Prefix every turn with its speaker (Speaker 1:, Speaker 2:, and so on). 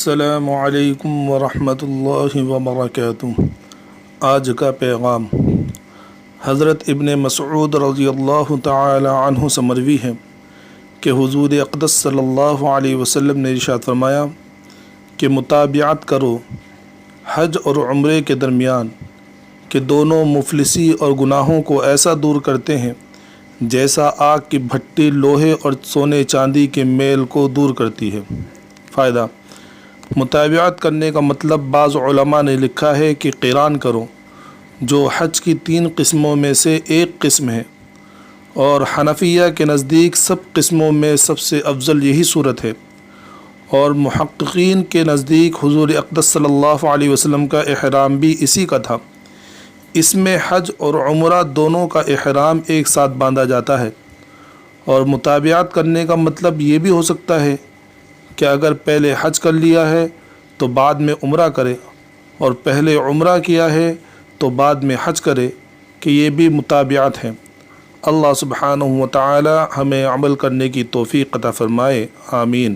Speaker 1: السلام علیکم ورحمۃ اللہ وبرکاتہ۔ آج کا پیغام حضرت ابن مسعود رضی اللہ تعالی عنہ سے مروی ہے کہ حضور اقدس صلی اللہ علیہ وسلم نے ارشاد فرمایا کہ متابعت کرو حج اور عمرے کے درمیان، کہ دونوں مفلسی اور گناہوں کو ایسا دور کرتے ہیں جیسا آگ کی بھٹی لوہے اور سونے چاندی کے میل کو دور کرتی ہے۔ فائدہ: متابعت کرنے کا مطلب بعض علماء نے لکھا ہے کہ قران کرو، جو حج کی 3 قسموں میں سے ایک قسم ہے، اور حنفیہ کے نزدیک سب قسموں میں سب سے افضل یہی صورت ہے، اور محققین کے نزدیک حضور اقدس صلی اللہ علیہ وسلم کا احرام بھی اسی کا تھا۔ اس میں حج اور عمرہ دونوں کا احرام ایک ساتھ باندھا جاتا ہے، اور متابعت کرنے کا مطلب یہ بھی ہو سکتا ہے کہ اگر پہلے حج کر لیا ہے تو بعد میں عمرہ کرے، اور پہلے عمرہ کیا ہے تو بعد میں حج کرے، کہ یہ بھی متابعت ہے۔ اللہ سبحانہ و تعالی ہمیں عمل کرنے کی توفیق عطا فرمائے، آمین۔